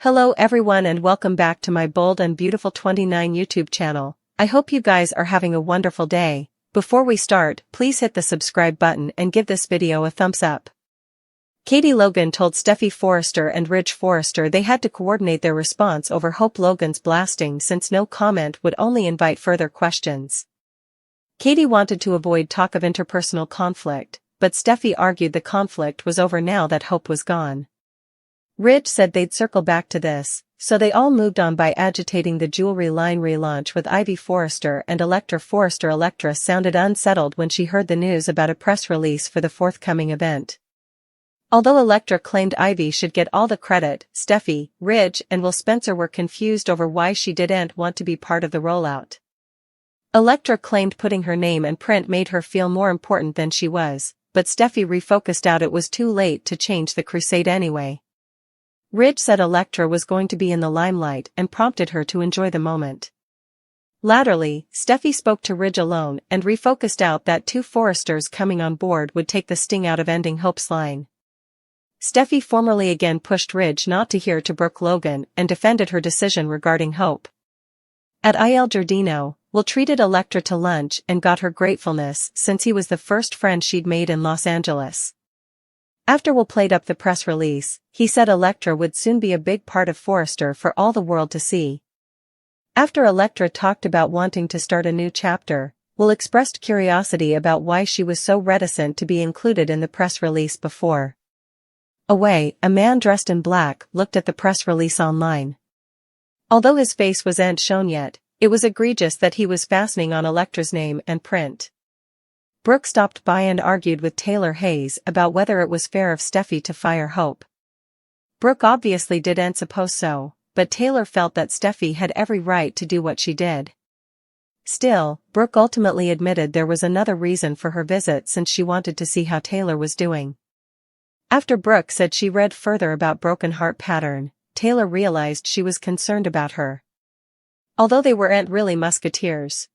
Hello everyone and welcome back to my Bold and Beautiful 29 YouTube channel. I hope you guys are having a wonderful day. Before we start, please hit the subscribe button and give this video a thumbs up. Katie Logan told Steffi Forrester and Ridge Forrester they had to coordinate their response over Hope Logan's blasting since no comment would only invite further questions. Katie wanted to avoid talk of interpersonal conflict, but Steffi argued the conflict was over now that Hope was gone. Ridge said they'd circle back to this, so they all moved on by agitating the jewelry line relaunch with Ivy Forrester and Electra Forrester. Electra sounded unsettled when she heard the news about a press release for the forthcoming event. Although Electra claimed Ivy should get all the credit, Steffi, Ridge, and Will Spencer were confused over why she didn't want to be part of the rollout. Electra claimed putting her name and print made her feel more important than she was, but Steffi refocused out it was too late to change the crusade anyway. Ridge said Electra was going to be in the limelight and prompted her to enjoy the moment. Latterly, Steffi spoke to Ridge alone and refocused out that two Forresters coming on board would take the sting out of ending Hope's line. Steffi formally again pushed Ridge not to hear to Brooke Logan and defended her decision regarding Hope. At Il Giardino, Will treated Electra to lunch and got her gratefulness since he was the first friend she'd made in Los Angeles. After Will played up the press release, he said Electra would soon be a big part of Forrester for all the world to see. After Electra talked about wanting to start a new chapter, Will expressed curiosity about why she was so reticent to be included in the press release before. Away, a man dressed in black looked at the press release online. Although his face wasn't shown yet, it was egregious that he was fastening on Electra's name and print. Brooke stopped by and argued with Taylor Hayes about whether it was fair of Steffi to fire Hope. Brooke obviously didn't suppose so, but Taylor felt that Steffi had every right to do what she did. Still, Brooke ultimately admitted there was another reason for her visit since she wanted to see how Taylor was doing. After Brooke said she read further about broken heart pattern, Taylor realized she was concerned about her. Although they weren't really musketeers,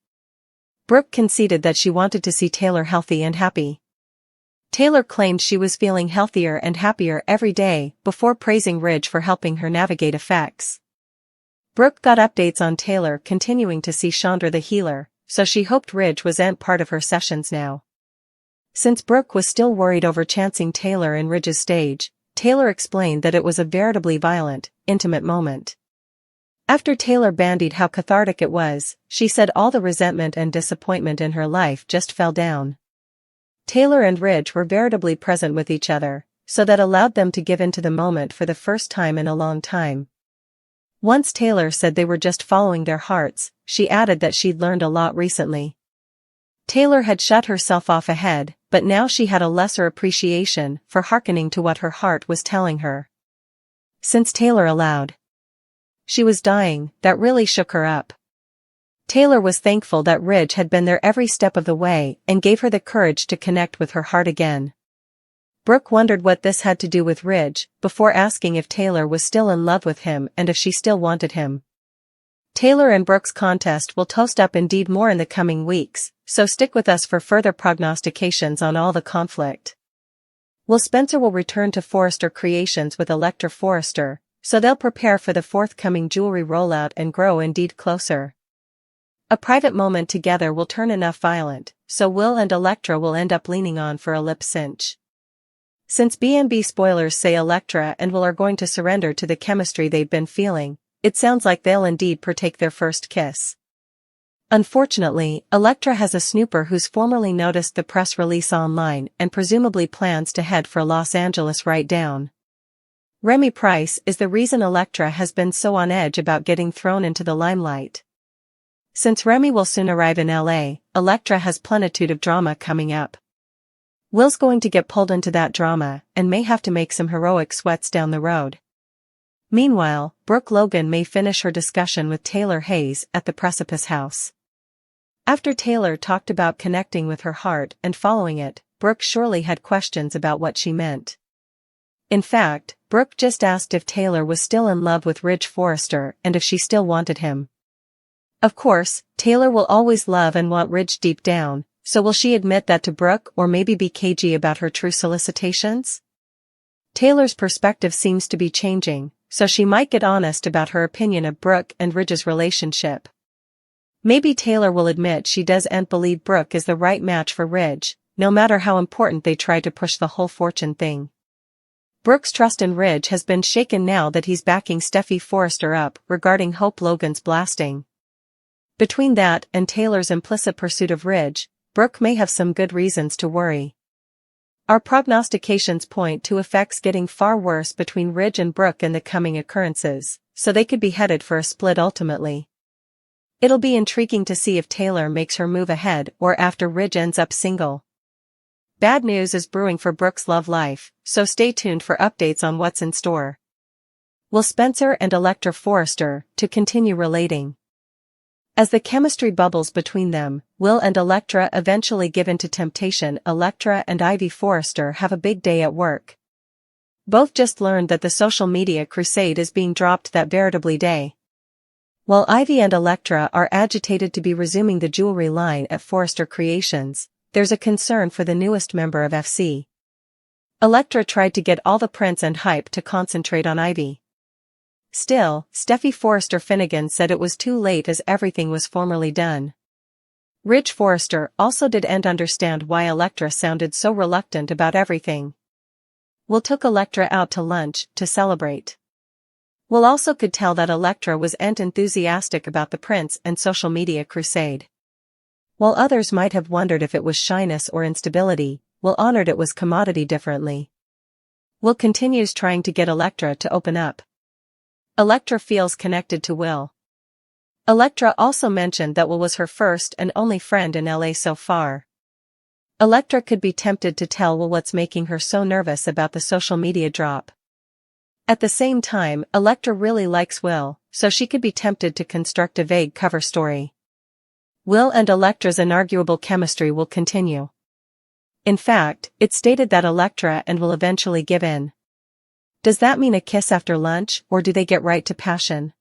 Brooke conceded that she wanted to see Taylor healthy and happy. Taylor claimed she was feeling healthier and happier every day before praising Ridge for helping her navigate effects. Brooke got updates on Taylor continuing to see Chandra the healer, so she hoped Ridge wasn't part of her sessions now. Since Brooke was still worried over chancing Taylor in Ridge's stage, Taylor explained that it was a veritably violent, intimate moment. After Taylor bandied how cathartic it was, she said all the resentment and disappointment in her life just fell down. Taylor and Ridge were veritably present with each other, so that allowed them to give into the moment for the first time in a long time. Once Taylor said they were just following their hearts, she added that she'd learned a lot recently. Taylor had shut herself off ahead, but now she had a lesser appreciation for hearkening to what her heart was telling her. Since Taylor allowed she was dying, that really shook her up. Taylor was thankful that Ridge had been there every step of the way and gave her the courage to connect with her heart again. Brooke wondered what this had to do with Ridge, before asking if Taylor was still in love with him and if she still wanted him. Taylor and Brooke's contest will toast up indeed more in the coming weeks, so stick with us for further prognostications on all the conflict. Will Spencer will return to Forrester Creations with Electra Forrester, so they'll prepare for the forthcoming jewelry rollout and grow indeed closer. A private moment together will turn enough violent, so Will and Electra will end up leaning on for a lip cinch. Since B&B spoilers say Electra and Will are going to surrender to the chemistry they've been feeling, it sounds like they'll indeed partake their first kiss. Unfortunately, Electra has a snooper who's formerly noticed the press release online and presumably plans to head for Los Angeles right down. Remy Price is the reason Electra has been so on edge about getting thrown into the limelight. Since Remy will soon arrive in LA, Electra has plenitude of drama coming up. Will's going to get pulled into that drama and may have to make some heroic sweats down the road. Meanwhile, Brooke Logan may finish her discussion with Taylor Hayes at the Precipice House. After Taylor talked about connecting with her heart and following it, Brooke surely had questions about what she meant. In fact, Brooke just asked if Taylor was still in love with Ridge Forrester and if she still wanted him. Of course, Taylor will always love and want Ridge deep down, so will she admit that to Brooke or maybe be cagey about her true solicitations? Taylor's perspective seems to be changing, so she might get honest about her opinion of Brooke and Ridge's relationship. Maybe Taylor will admit she doesn't believe Brooke is the right match for Ridge, no matter how important they try to push the whole fortune thing. Brooke's trust in Ridge has been shaken now that he's backing Steffi Forrester up regarding Hope Logan's blasting. Between that and Taylor's implicit pursuit of Ridge, Brooke may have some good reasons to worry. Our prognostications point to effects getting far worse between Ridge and Brooke in the coming occurrences, so they could be headed for a split ultimately. It'll be intriguing to see if Taylor makes her move ahead or after Ridge ends up single. Bad news is brewing for Brooke's love life, so stay tuned for updates on what's in store. Will Spencer and Electra Forrester to continue relating? As the chemistry bubbles between them, Will and Electra eventually give in to temptation. Electra and Ivy Forrester have a big day at work. Both just learned that the social media crusade is being dropped that veritably day. While Ivy and Electra are agitated to be resuming the jewelry line at Forrester Creations, there's a concern for the newest member of FC. Electra tried to get all the prints and hype to concentrate on Ivy. Still, Steffi Forrester Finnegan said it was too late as everything was formally done. Ridge Forrester also didn't understand why Electra sounded so reluctant about everything. Will took Electra out to lunch to celebrate. Will also could tell that Electra wasn't enthusiastic about the prints and social media crusade. While others might have wondered if it was shyness or instability, Will honored it was commodity differently. Will continues trying to get Electra to open up. Electra feels connected to Will. Electra also mentioned that Will was her first and only friend in LA so far. Electra could be tempted to tell Will what's making her so nervous about the social media drop. At the same time, Electra really likes Will, so she could be tempted to construct a vague cover story. Will and Electra's inarguable chemistry will continue. In fact, it's stated that Electra and Will eventually give in. Does that mean a kiss after lunch, or do they get right to passion?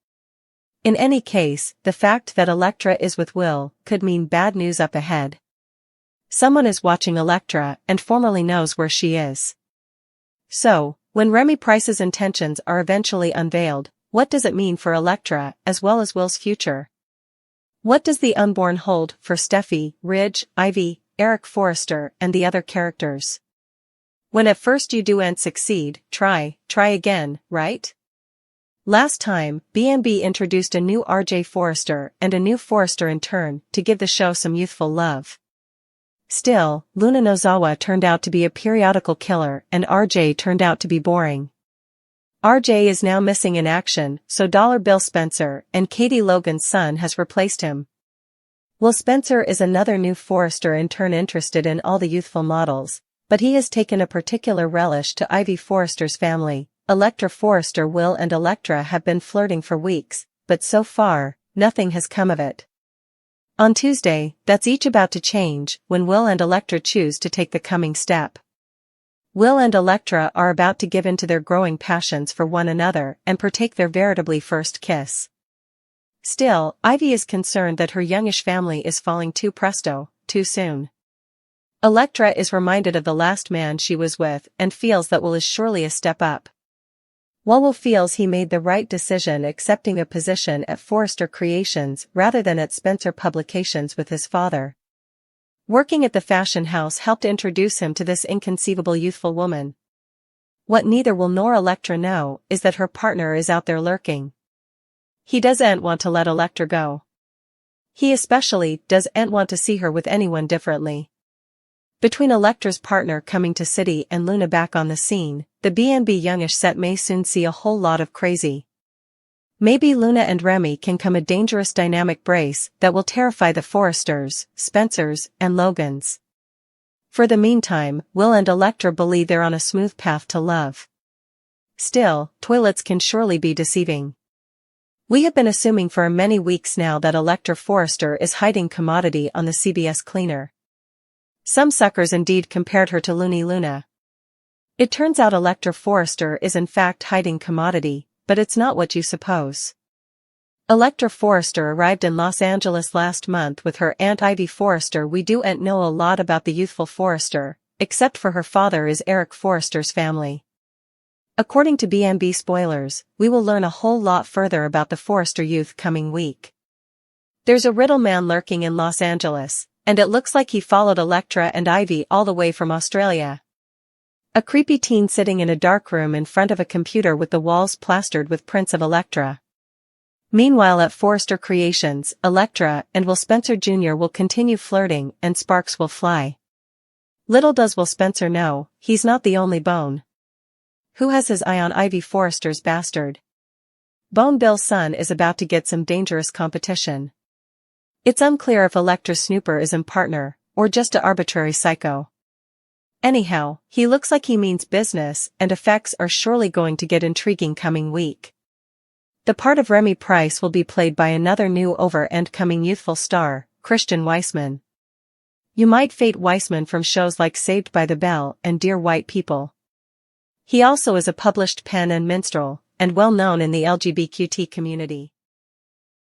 In any case, the fact that Electra is with Will could mean bad news up ahead. Someone is watching Electra and formally knows where she is. So, when Remy Price's intentions are eventually unveiled, what does it mean for Electra as well as Will's future? What does the unborn hold for Steffi, Ridge, Ivy, Eric Forrester and the other characters? When at first you do'n't succeed, try again, right? Last time, B&B introduced a new RJ Forrester and a new Forrester in turn to give the show some youthful love. Still, Luna Nozawa turned out to be a periodical killer and RJ turned out to be boring. RJ is now missing in action, so Dollar Bill Spencer and Katie Logan's son has replaced him. Will Spencer is another new Forrester in turn interested in all the youthful models, but he has taken a particular relish to Ivy Forrester's family. Electra Forrester, Will and Electra have been flirting for weeks, but so far, nothing has come of it. On Tuesday, that's each about to change when Will and Electra choose to take the coming step. Will and Electra are about to give in to their growing passions for one another and partake their veritably first kiss. Still, Ivy is concerned that her youngish family is falling too soon. Electra is reminded of the last man she was with and feels that Will is surely a step up. While Will feels he made the right decision accepting a position at Forrester Creations rather than at Spencer Publications with his father. Working at the fashion house helped introduce him to this inconceivable youthful woman. What neither Will nor Electra know is that her partner is out there lurking. He doesn't want to let Electra go. He especially doesn't want to see her with anyone differently. Between Electra's partner coming to city and Luna back on the scene, the B&B youngish set may soon see a whole lot of crazy. Maybe Luna and Remy can come a dangerous dynamic brace that will terrify the Forresters, Spencers, and Logans. For the meantime, Will and Electra believe they're on a smooth path to love. Still, toilets can surely be deceiving. We have been assuming for many weeks now that Electra Forrester is hiding commodity on the CBS cleaner. Some suckers indeed compared her to Looney Luna. It turns out Electra Forrester is in fact hiding commodity, but it's not what you suppose. Electra Forrester arrived in Los Angeles last month with her Aunt Ivy Forrester. We don't know a lot about the youthful Forrester, except for her father is Eric Forrester's family. According to BNB Spoilers, we will learn a whole lot further about the Forrester youth coming week. There's a riddle man lurking in Los Angeles, and it looks like he followed Electra and Ivy all the way from Australia. A creepy teen sitting in a dark room in front of a computer with the walls plastered with prints of Electra. Meanwhile at Forrester Creations, Electra and Will Spencer Jr. will continue flirting and sparks will fly. Little does Will Spencer know, he's not the only Bone who has his eye on Ivy Forrester's bastard. Bone Bill's son is about to get some dangerous competition. It's unclear if Electra's snooper is in partner, or just a arbitrary psycho. Anyhow, he looks like he means business, and effects are surely going to get intriguing coming week. The part of Remy Price will be played by another new over-and-coming youthful star, Christian Weissman. You might fate Weissman from shows like Saved by the Bell and Dear White People. He also is a published pen and minstrel, and well known in the LGBTQ community.